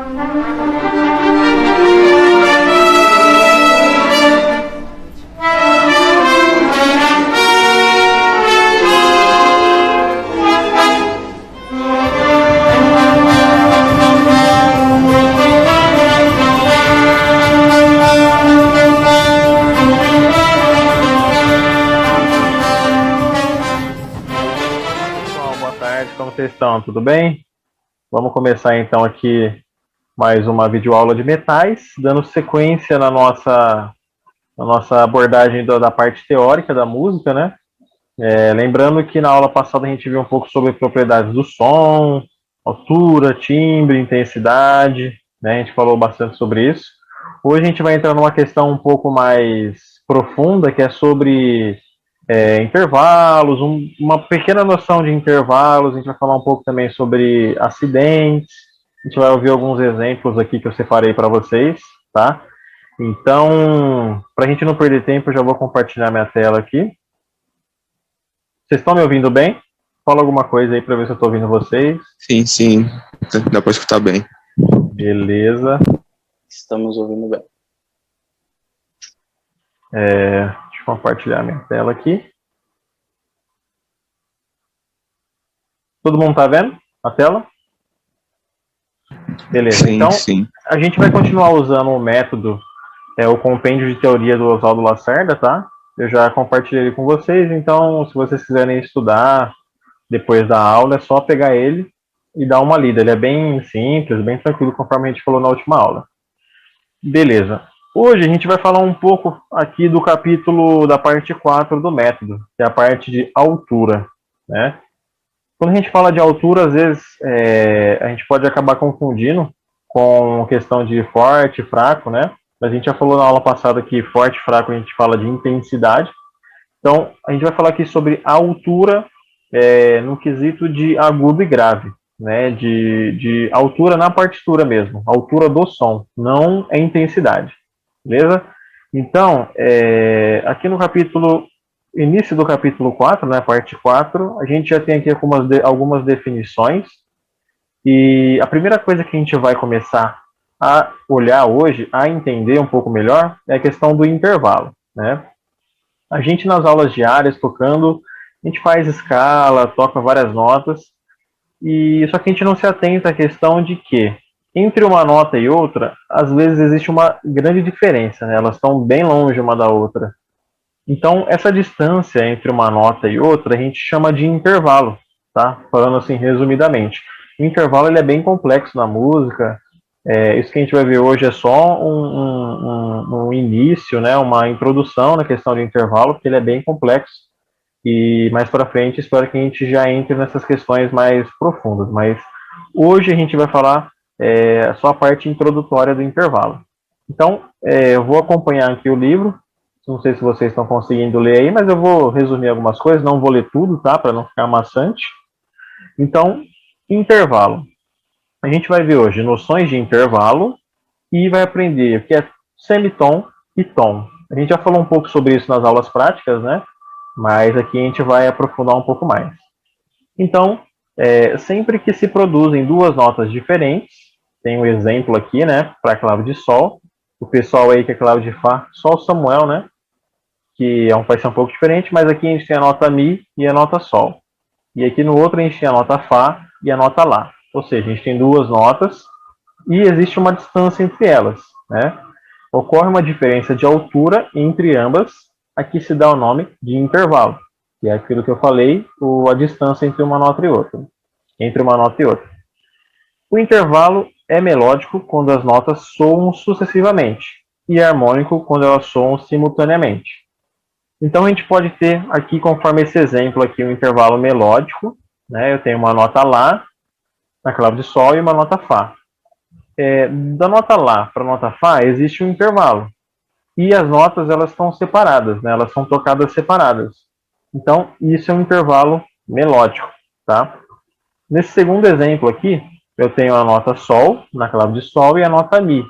Como vocês estão? Tudo bem? Vamos começar então aqui mais uma videoaula de metais, dando sequência na nossa abordagem da parte teórica da música, né? Lembrando que na aula passada a gente viu um pouco sobre propriedades do som, altura, timbre, intensidade, né? A gente falou bastante sobre isso. Hoje a gente vai entrar numa questão um pouco mais profunda, que é sobre intervalos, uma pequena noção de intervalos. A gente vai falar um pouco também sobre acidentes. A gente vai ouvir alguns exemplos aqui que eu separei para vocês, tá? Então, para a gente não perder tempo, eu já vou compartilhar minha tela aqui. Vocês estão me ouvindo bem? Fala alguma coisa aí para ver se eu estou ouvindo vocês. Sim, dá para escutar bem. Beleza. Estamos ouvindo bem. Deixa eu compartilhar minha tela aqui. Todo mundo está vendo a tela? Beleza. Sim, então, sim. A gente vai continuar usando o método, o compêndio de teoria do Oswaldo Lacerda, tá? Eu já compartilhei ele com vocês, então se vocês quiserem estudar depois da aula, é só pegar ele e dar uma lida. Ele é bem simples, bem tranquilo, conforme a gente falou na última aula. Beleza. Hoje a gente vai falar um pouco aqui do capítulo da parte 4 do método, que é a parte de altura, né? Quando a gente fala de altura, às vezes a gente pode acabar confundindo com questão de forte, fraco, né? A gente já falou na aula passada que forte e fraco a gente fala de intensidade. Então, a gente vai falar aqui sobre a altura no quesito de agudo e grave, né? De altura na partitura mesmo, altura do som, não é intensidade, beleza? Então, aqui no início do capítulo 4, né, parte 4, a gente já tem aqui algumas definições. E a primeira coisa que a gente vai começar a olhar hoje, a entender um pouco melhor, é a questão do intervalo, né? A gente nas aulas diárias, tocando, a gente faz escala, toca várias notas, e só que a gente não se atenta à questão de que entre uma nota e outra, às vezes existe uma grande diferença, né? Elas estão bem longe uma da outra. Então, essa distância entre uma nota e outra, a gente chama de intervalo, tá? Falando assim, resumidamente. O intervalo ele é bem complexo na música. Isso que a gente vai ver hoje é só um início, né? Uma introdução na questão de intervalo, porque ele é bem complexo. E mais para frente, espero que a gente já entre nessas questões mais profundas. Mas hoje a gente vai falar só a parte introdutória do intervalo. Então, eu vou acompanhar aqui o livro. Não sei se vocês estão conseguindo ler aí, mas eu vou resumir algumas coisas, não vou ler tudo, tá? Para não ficar maçante. Então, intervalo. A gente vai ver hoje noções de intervalo e vai aprender o que é semitom e tom. A gente já falou um pouco sobre isso nas aulas práticas, né? Mas aqui a gente vai aprofundar um pouco mais. Então, sempre que se produzem duas notas diferentes, tem um exemplo aqui, né? Para clave de sol. O pessoal aí que é clave de fá, só o Samuel, né? Que vai ser um pouco diferente, mas aqui a gente tem a nota mi e a nota sol. E aqui no outro a gente tem a nota fá e a nota lá. Ou seja, a gente tem duas notas e existe uma distância entre elas, né? Ocorre uma diferença de altura entre ambas, aqui se dá o nome de intervalo, que é aquilo que eu falei, a distância entre uma nota e outra. O intervalo é melódico quando as notas soam sucessivamente e harmônico quando elas soam simultaneamente. Então a gente pode ter aqui, conforme esse exemplo aqui, um intervalo melódico, né? Eu tenho uma nota lá na clave de sol e uma nota fá. Da nota lá para a nota fá existe um intervalo e as notas elas estão separadas, né? Elas são tocadas separadas. Então isso é um intervalo melódico, tá? Nesse segundo exemplo aqui eu tenho a nota sol na clave de sol e a nota mi,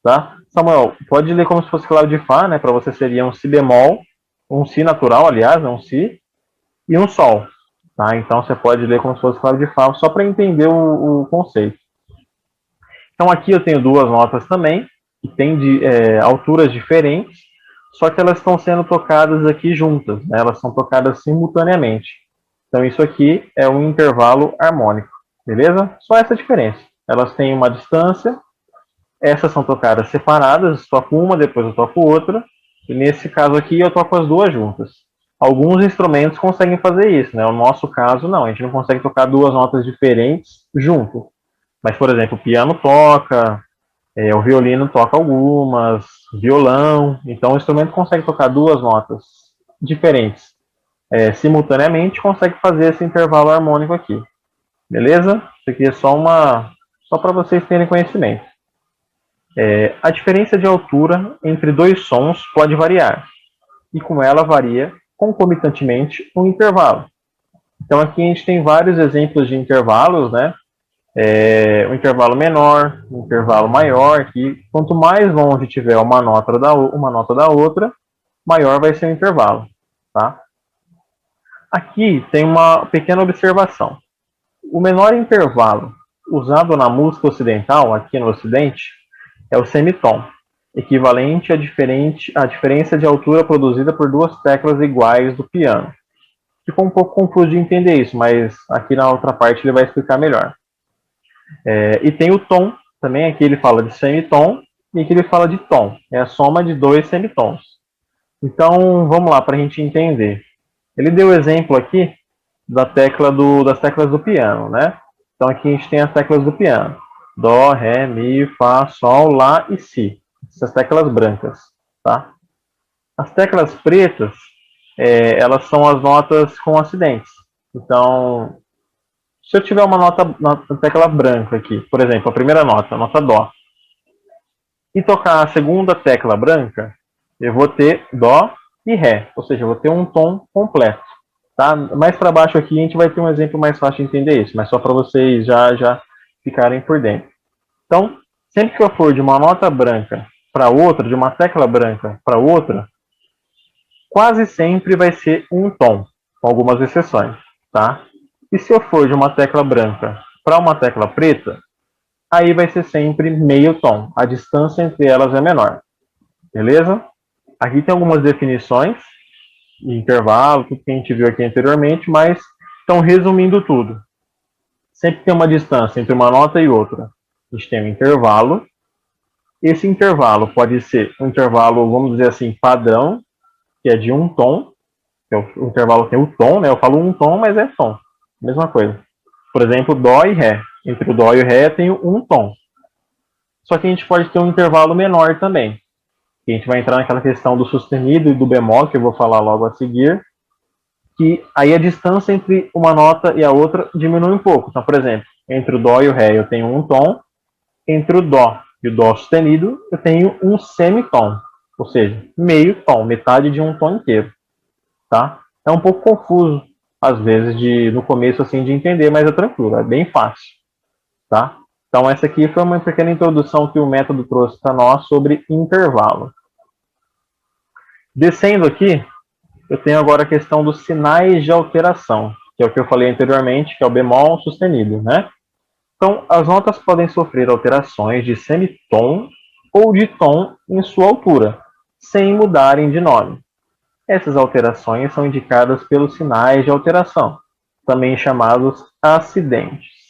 tá? Samuel, pode ler como se fosse clave de fá, né? Para você seria um si bemol, um si natural, aliás, né? Um si e um sol. Tá? Então você pode ler como se fosse clave de fá, só para entender o conceito. Então aqui eu tenho duas notas também, que têm alturas diferentes, só que elas estão sendo tocadas aqui juntas, né? Elas são tocadas simultaneamente. Então isso aqui é um intervalo harmônico, beleza? Só essa diferença. Elas têm uma distância, essas são tocadas separadas, toco uma, depois eu toco outra, e nesse caso aqui eu toco as duas juntas. Alguns instrumentos conseguem fazer isso, né? O nosso caso não, a gente não consegue tocar duas notas diferentes junto. Mas, por exemplo, o piano toca, o violino toca algumas, violão, então o instrumento consegue tocar duas notas diferentes simultaneamente, consegue fazer esse intervalo harmônico aqui. Beleza? Isso aqui é só para vocês terem conhecimento. A diferença de altura entre dois sons pode variar, e com ela varia concomitantemente o intervalo. Então aqui a gente tem vários exemplos de intervalos, né? Um intervalo menor, um intervalo maior, que quanto mais longe tiver uma nota da outra, maior vai ser o intervalo. Tá? Aqui tem uma pequena observação. O menor intervalo usado na música ocidental, aqui no Ocidente, é o semitom, equivalente à diferença de altura produzida por duas teclas iguais do piano. Ficou um pouco confuso de entender isso, mas aqui na outra parte ele vai explicar melhor. E tem o tom, também aqui ele fala de semitom, e aqui ele fala de tom, é a soma de dois semitons. Então, vamos lá para a gente entender. Ele deu o exemplo aqui das teclas do piano, né? Então aqui a gente tem as teclas do piano. Dó, Ré, Mi, Fá, Sol, Lá e Si. Essas teclas brancas, tá? As teclas pretas, elas são as notas com acidentes. Então, se eu tiver uma tecla branca aqui, por exemplo, a primeira nota, a nota Dó, e tocar a segunda tecla branca, eu vou ter Dó e Ré, ou seja, eu vou ter um tom completo. Tá? Mais para baixo aqui a gente vai ter um exemplo mais fácil de entender isso, mas só para vocês já ficarem por dentro. Então, sempre que eu for de uma nota branca para outra, de uma tecla branca para outra, quase sempre vai ser um tom, com algumas exceções. Tá? E se eu for de uma tecla branca para uma tecla preta, aí vai ser sempre meio tom. A distância entre elas é menor. Beleza? Aqui tem algumas definições de intervalo, tudo que a gente viu aqui anteriormente, mas estão resumindo tudo. Sempre tem uma distância entre uma nota e outra. A gente tem um intervalo. Esse intervalo pode ser um intervalo, vamos dizer assim, padrão, que é de um tom. O intervalo tem o tom, né? Eu falo um tom, mas é tom. Mesma coisa. Por exemplo, Dó e Ré. Entre o Dó e o Ré tem um tom. Só que a gente pode ter um intervalo menor também. A gente vai entrar naquela questão do sustenido e do bemol, que eu vou falar logo a seguir, que aí a distância entre uma nota e a outra diminui um pouco. Então, por exemplo, entre o Dó e o Ré eu tenho um tom, entre o Dó e o Dó sustenido eu tenho um semitom, ou seja, meio tom, metade de um tom inteiro. Tá? É um pouco confuso, às vezes, no começo assim, de entender, mas é tranquilo, é bem fácil. Tá? Então essa aqui foi uma pequena introdução que o método trouxe para nós sobre intervalo. Descendo aqui, eu tenho agora a questão dos sinais de alteração, que é o que eu falei anteriormente, que é o bemol sustenido, né? Então, as notas podem sofrer alterações de semitom ou de tom em sua altura, sem mudarem de nome. Essas alterações são indicadas pelos sinais de alteração, também chamados acidentes.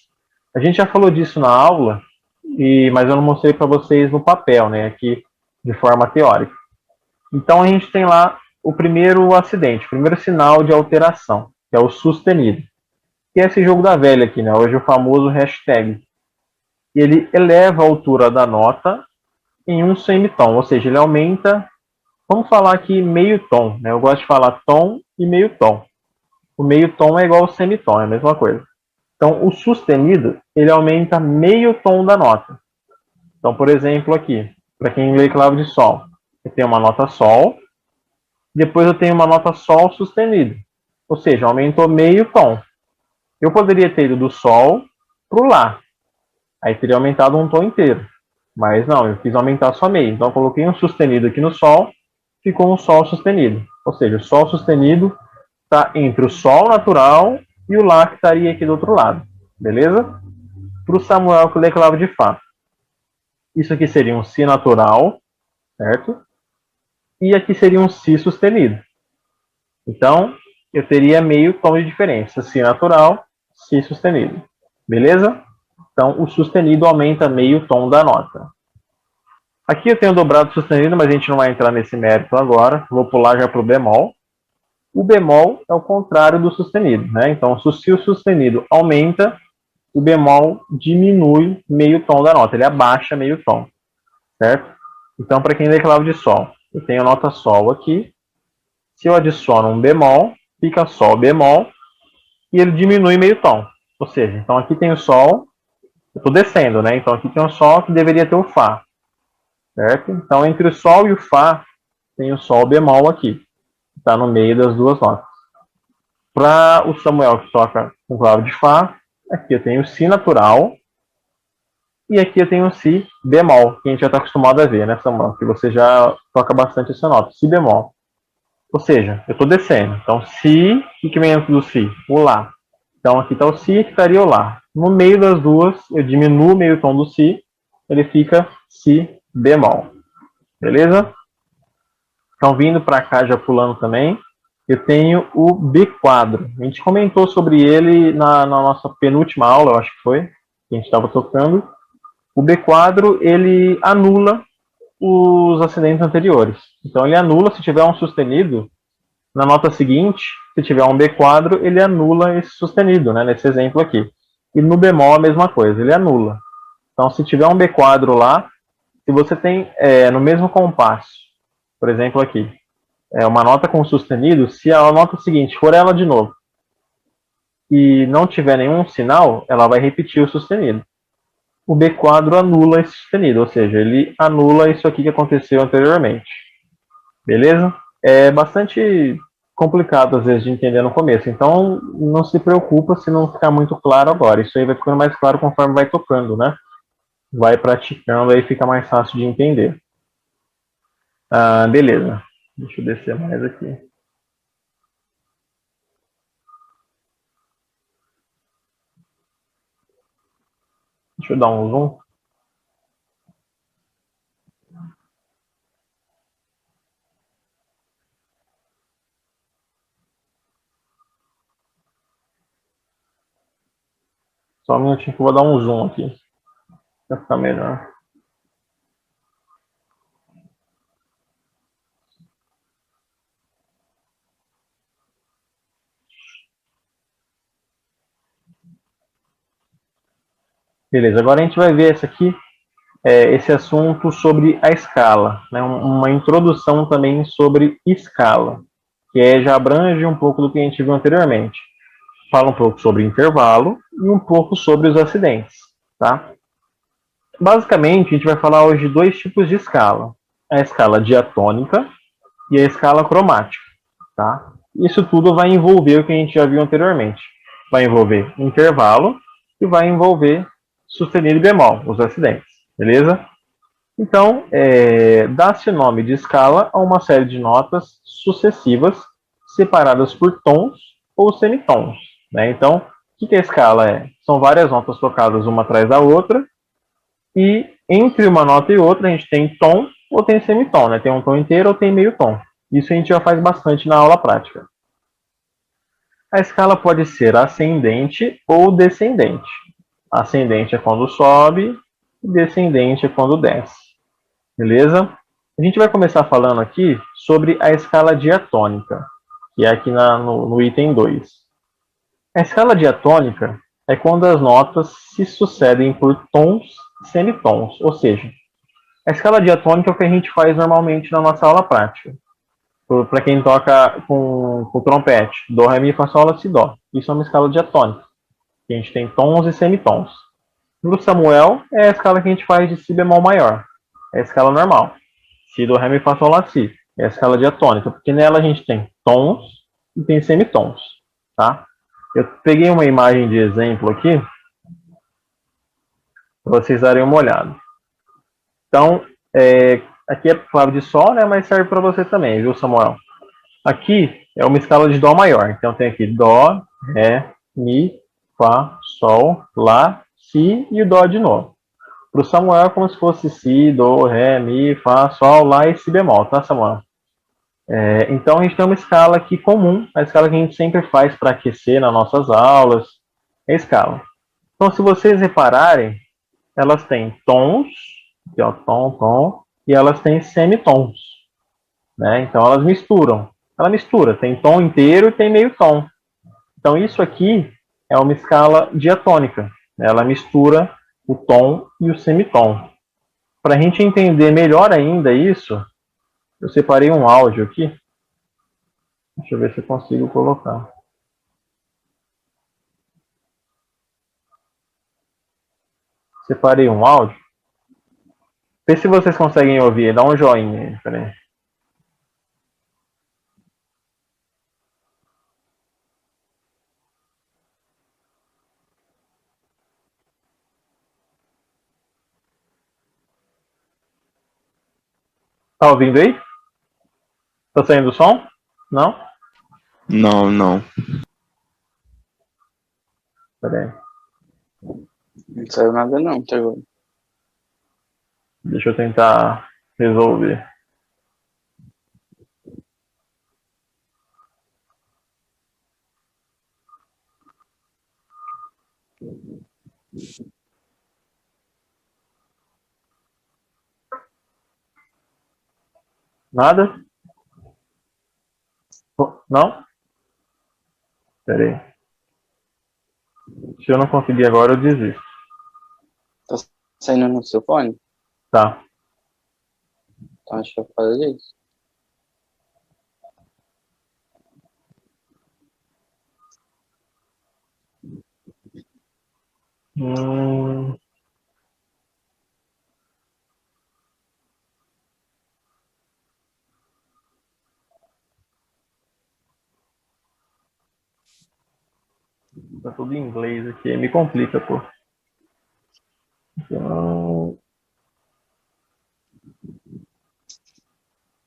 A gente já falou disso na aula, mas eu não mostrei para vocês no papel, né, aqui de forma teórica. Então a gente tem lá o primeiro acidente, o primeiro sinal de alteração, que é o sustenido. Que é esse jogo da velha aqui, né, hoje o famoso hashtag. Ele eleva a altura da nota em um semitom, ou seja, ele aumenta, vamos falar aqui meio tom, né, eu gosto de falar tom e meio tom. O meio tom é igual ao semitom, é a mesma coisa. Então, o sustenido, ele aumenta meio tom da nota. Então, por exemplo, aqui, para quem lê clave de Sol, eu tenho uma nota Sol, depois eu tenho uma nota Sol sustenido. Ou seja, aumentou meio tom. Eu poderia ter ido do Sol para o Lá. Aí teria aumentado um tom inteiro. Mas não, eu quis aumentar só meio. Então, eu coloquei um sustenido aqui no Sol, ficou um Sol sustenido. Ou seja, o Sol sustenido está entre o Sol natural e o Lá que estaria aqui do outro lado. Beleza? Para o Samuel que lê clave de Fá. Isso aqui seria um Si natural, certo? E aqui seria um Si sustenido. Então, eu teria meio tom de diferença. Si natural, Si sustenido. Beleza? Então, o sustenido aumenta meio tom da nota. Aqui eu tenho dobrado sustenido, mas a gente não vai entrar nesse mérito agora. Vou pular já para o bemol. O bemol é o contrário do sustenido, né? Então, se o sustenido aumenta, o bemol diminui meio tom da nota. Ele abaixa meio tom, certo? Então, para quem lê clave de sol, eu tenho a nota sol aqui. Se eu adiciono um bemol, fica sol bemol e ele diminui meio tom. Ou seja, então aqui tem o sol, eu estou descendo, né? Então aqui tem o sol que deveria ter o fá, certo? Então entre o sol e o fá tem o sol bemol aqui, que está no meio das duas notas. Para o Samuel que toca com clave de fá, aqui eu tenho o si natural e aqui eu tenho o si bemol, que a gente já está acostumado a ver, né, Samuel? Que você já toca bastante essa nota, si bemol. Ou seja, eu estou descendo. Então, si, o que vem antes do si? O lá. Então, aqui está o si, aqui estaria o lá. No meio das duas, eu diminuo o meio tom do si, ele fica si bemol. Beleza? Então, vindo para cá, já pulando também, eu tenho o B quadro. A gente comentou sobre ele na nossa penúltima aula, eu acho que foi, que a gente estava tocando. O B quadro, ele anula os acidentes anteriores. Então, ele anula, se tiver um sustenido, na nota seguinte, se tiver um B quadro, ele anula esse sustenido, né, nesse exemplo aqui. E no bemol a mesma coisa, ele anula. Então, se tiver um B quadro lá, se você tem no mesmo compasso, por exemplo aqui, uma nota com sustenido, se a nota seguinte for ela de novo e não tiver nenhum sinal, ela vai repetir o sustenido. O B quadro anula esse sustenido, ou seja, ele anula isso aqui que aconteceu anteriormente. Beleza? É bastante complicado às vezes de entender no começo, então não se preocupa se não ficar muito claro agora. Isso aí vai ficando mais claro conforme vai tocando, né? Vai praticando, aí fica mais fácil de entender. Beleza. Deixa eu descer mais aqui. Deixa eu dar um zoom. Só um minutinho que eu vou dar um zoom aqui, para ficar melhor. Beleza, agora a gente vai ver esse assunto sobre a escala, né? Uma introdução também sobre escala, que já abrange um pouco do que a gente viu anteriormente. Fala um pouco sobre intervalo e um pouco sobre os acidentes, tá? Basicamente, a gente vai falar hoje de dois tipos de escala. A escala diatônica e a escala cromática, tá? Isso tudo vai envolver o que a gente já viu anteriormente. Vai envolver intervalo e vai envolver sustenido e bemol, os acidentes, beleza? Então, dá-se nome de escala a uma série de notas sucessivas separadas por tons ou semitons, né? Então, o que a escala é? São várias notas tocadas uma atrás da outra e entre uma nota e outra a gente tem tom ou tem semitom, né? Tem um tom inteiro ou tem meio tom. Isso a gente já faz bastante na aula prática. A escala pode ser ascendente ou descendente. Ascendente é quando sobe, e descendente é quando desce. Beleza? A gente vai começar falando aqui sobre a escala diatônica, que é aqui no item 2. A escala diatônica é quando as notas se sucedem por tons e semitons, ou seja, a escala diatônica é o que a gente faz normalmente na nossa aula prática. Para quem toca com trompete, Dó, Ré, Mi, Fá, Sol, Lá, Si, Dó. Isso é uma escala diatônica. A gente tem tons e semitons. No Samuel, é a escala que a gente faz de Si bemol maior. É a escala normal. Si, Dó, Ré, Mi, Fá, Sol, Lá, Si. É a escala diatônica, porque nela a gente tem tons e tem semitons. Tá? Eu peguei uma imagem de exemplo aqui, para vocês darem uma olhada. Então, aqui é clave de Sol, né, mas serve para você também, viu, Samuel? Aqui é uma escala de Dó maior. Então tem aqui Dó, Ré, Mi, Fá, Sol, Lá, Si e o Dó de novo. Para o Samuel é como se fosse si, do, ré, mi, fá, sol, lá e si bemol, tá, Samuel? Então a gente tem uma escala aqui comum, a escala que a gente sempre faz para aquecer nas nossas aulas, é a escala. Então se vocês repararem, elas têm tons, aqui, ó, tom, tom, e elas têm semitons, né? Então elas misturam. Ela mistura, tem tom inteiro e tem meio tom. Então isso aqui é uma escala diatônica, né? Ela mistura o tom e o semitom. Para a gente entender melhor ainda isso, eu separei um áudio aqui. Deixa eu ver se eu consigo colocar. Separei um áudio. Vê se vocês conseguem ouvir. Dá um joinha aí. Peraí. Tá ouvindo aí? Tá saindo o som? Não? Não, não. Peraí. Não saiu nada não, até agora. Deixa eu tentar resolver. Nada? Não? Peraí. Se eu não conseguir agora, eu desisto. Tá saindo no seu fone? Tá. Então acho que eu fazer isso. Hum... Tá tudo em inglês aqui, me complica, pô. Então...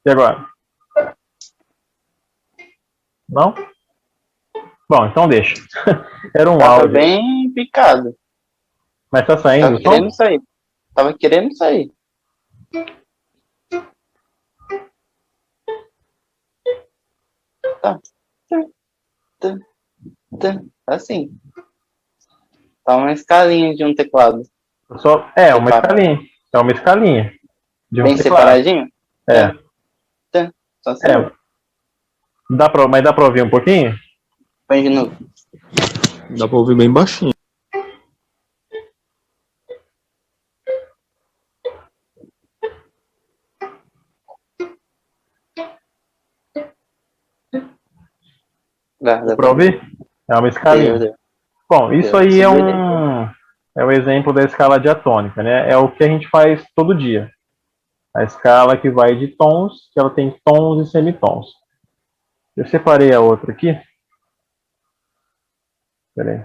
E agora? Não? Bom, então deixa. Era um Tava áudio. bem picado. Mas tá saindo Tava o som? querendo sair. Tava querendo sair. Tá. Assim. Tá uma escalinha de um teclado. Uma escalinha. É uma escalinha. De um Bem teclado. separadinho? É. Só assim. Mas dá pra ouvir um pouquinho? Põe de novo. Dá pra ouvir bem baixinho. Dá pra ouvir? É uma escalinha. Deu. Bom, isso aí é o exemplo da escala diatônica, né? É o que a gente faz todo dia. A escala que vai de tons, que ela tem tons e semitons. Eu separei a outra aqui. Peraí.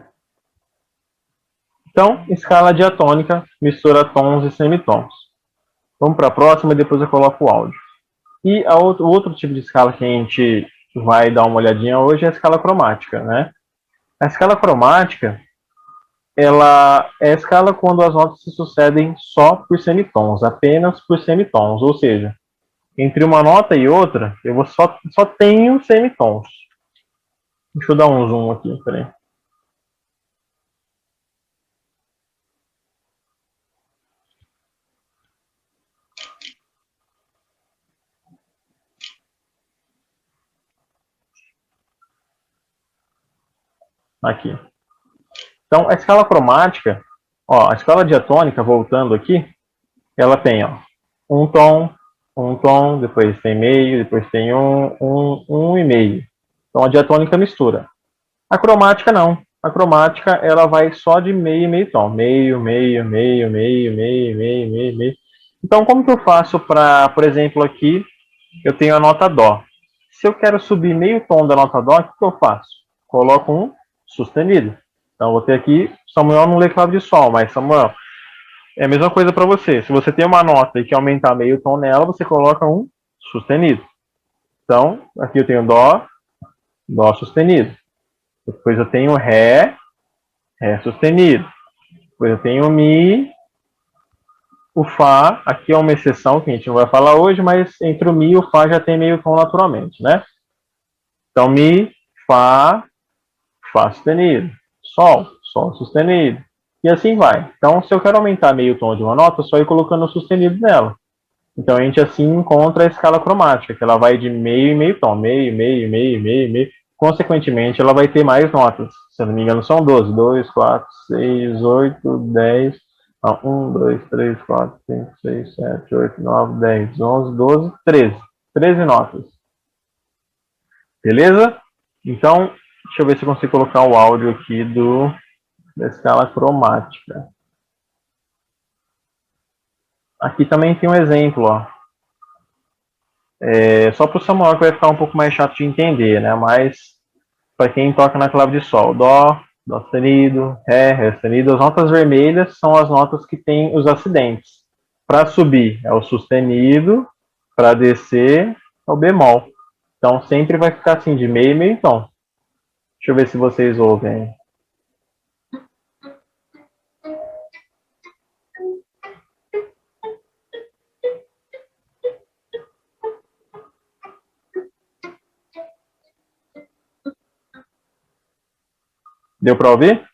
Então, escala diatônica mistura tons e semitons. Vamos para a próxima e depois eu coloco o áudio. E o outro tipo de escala que a gente vai dar uma olhadinha hoje é a escala cromática, né? A escala cromática, ela é a escala quando as notas se sucedem só por semitons, apenas por semitons, ou seja, entre uma nota e outra, eu só tenho semitons. Deixa eu dar um zoom aqui, peraí. Aqui. Então, a escala cromática, a escala diatônica, voltando aqui, ela tem um tom, depois tem meio, depois tem um e meio. Então, a diatônica mistura. A cromática não. A cromática, ela vai só de meio e meio tom. Meio, meio, meio, meio, meio, meio, meio, meio. Então, como que eu faço para, por exemplo, aqui, eu tenho a nota Dó. Se eu quero subir meio tom da nota Dó, o que eu faço? Coloco um sustenido. Então, eu vou ter aqui, Samuel não lê clave de Sol, mas Samuel, é a mesma coisa para você. Se você tem uma nota e quer aumentar meio tom nela, você coloca um sustenido. Então, aqui eu tenho Dó, Dó sustenido. Depois eu tenho Ré, Ré sustenido. Depois eu tenho Mi, O Fá, aqui é uma exceção que a gente não vai falar hoje, mas entre o Mi e o Fá já tem meio tom naturalmente, né? Então, Mi, Fá, Fá sustenido, Sol, Sol sustenido, e assim vai. Então, se eu quero aumentar meio tom de uma nota, é só ir colocando o sustenido nela. Então, a gente assim encontra a escala cromática, que ela vai de meio e meio tom, meio, meio, meio, meio, meio. Consequentemente, ela vai ter mais notas. Se eu não me engano, são 12. 2, 4, 6, 8, 10. 1, 2, 3, 4, 5, 6, 7, 8, 9, 10, 11, 12, 13. 13 notas. Beleza? Então, deixa eu ver se eu consigo colocar o áudio aqui da escala cromática. Aqui também tem um exemplo, ó. Só para o Samuel que vai ficar um pouco mais chato de entender, né? Mas para quem toca na clave de Sol, Dó, Dó sustenido, Ré sustenido, as notas vermelhas são as notas que têm os acidentes. Para subir é o sustenido, para descer é o bemol. Então sempre vai ficar assim, de meio e meio tom. Deixa eu ver se vocês ouvem. Deu para ouvir?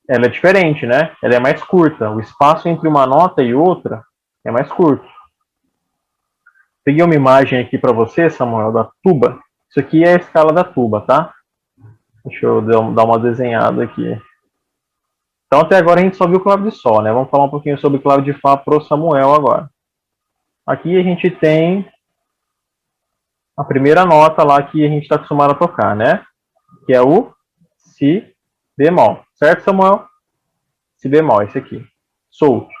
Ela é diferente, né? Ela é mais curta. O espaço entre uma nota e outra é mais curto. Peguei uma imagem aqui para você, Samuel, da tuba. Isso aqui é a escala da tuba, tá? Deixa eu dar uma desenhada aqui. Então, até agora a gente só viu clave de Sol, né? Vamos falar um pouquinho sobre clave de Fá pro Samuel agora. Aqui a gente tem a primeira nota lá que a gente está acostumado a tocar, né? Que é o Si bemol. Certo, Samuel? Si bemol, esse aqui. Solto.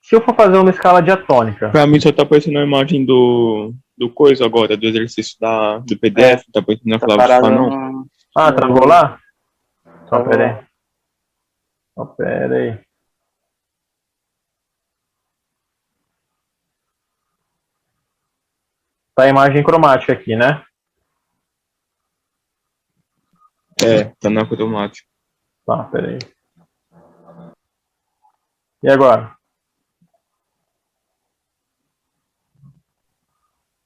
Se eu for fazer uma escala diatônica. Pra mim só tá aparecendo a imagem do coisa agora, do exercício do PDF, tá aparecendo na Tá clave de parado Fá, não. no... Ah, travou lá? Só Travou pera lá. aí. Só pera aí. Tá a imagem cromática aqui, né? Tá na automática. Tá, pera aí. E agora?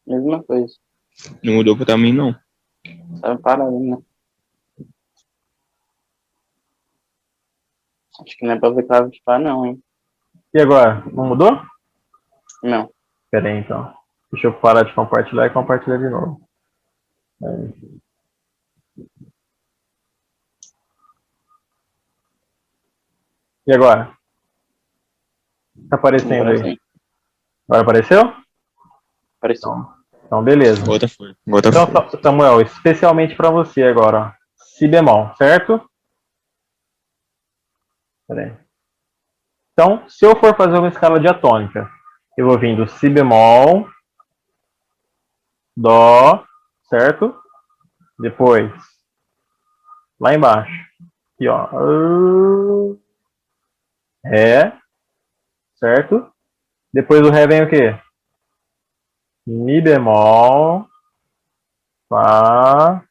Mesma coisa. Não mudou pra mim, não. Tá parado, né? Acho que não é pra ver clave de Fá, não, hein? E agora? Não mudou? Não. Pera aí, então. Deixa eu parar de compartilhar e compartilhar de novo. Aí. E agora? Tá aparecendo aí. Agora apareceu? Apareceu. Então beleza. Agora foi. Agora Então, foi. Samuel, especialmente para você agora, ó. Si bemol, certo? Pera aí. Então, se eu for fazer uma escala diatônica, eu vou vir do Si bemol, Dó, certo? Depois, lá embaixo, aqui ó, Ré, certo? Depois do Ré vem o quê? Mi bemol, Fá,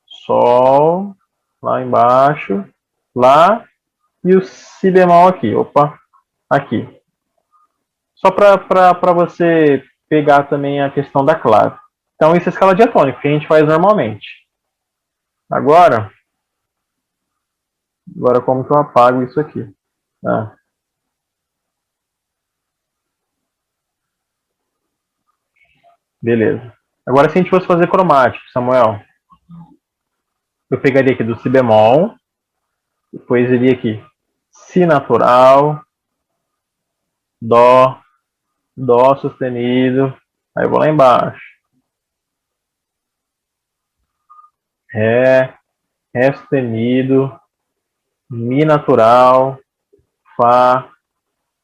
Sol, lá embaixo, Lá e o Si bemol aqui. Opa, aqui. Só para você pegar também a questão da clave. Então, isso é escala diatônica, que a gente faz normalmente. Agora como que eu apago isso aqui? Ah. Beleza. Agora, se a gente fosse fazer cromático, Samuel, eu pegaria aqui do Si bemol, depois iria aqui Si natural, Dó, Dó sustenido, aí eu vou lá embaixo. Ré, Ré sustenido, Mi natural, Fá,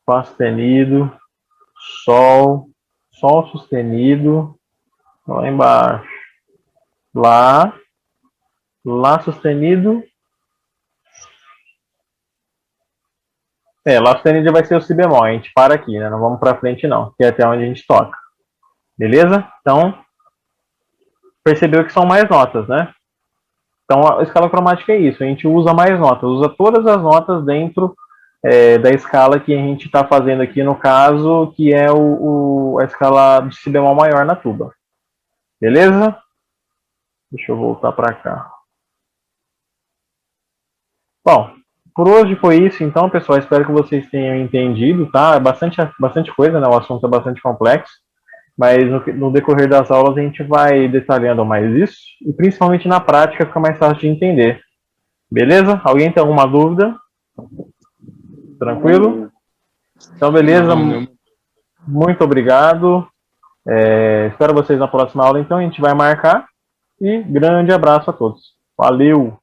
Fá sustenido, Sol, Sol sustenido, lá embaixo. Lá, Lá sustenido. Lá sustenido vai ser o Si bemol. A gente para aqui, né? Não vamos para frente não, que é até onde a gente toca. Beleza? Então, percebeu que são mais notas, né? Então, a escala cromática é isso. A gente usa mais notas. Usa todas as notas dentro da escala que a gente está fazendo aqui no caso, que é a escala de si bemol maior na tuba. Beleza? Deixa eu voltar para cá. Bom, por hoje foi isso, então, pessoal. Espero que vocês tenham entendido, tá? É bastante coisa, né? O assunto é bastante complexo, mas no decorrer das aulas a gente vai detalhando mais isso, e principalmente na prática fica mais fácil de entender. Beleza? Alguém tem alguma dúvida? Tranquilo? Então, beleza. Não. Muito obrigado. Espero vocês na próxima aula, então. A gente vai marcar. E grande abraço a todos. Valeu!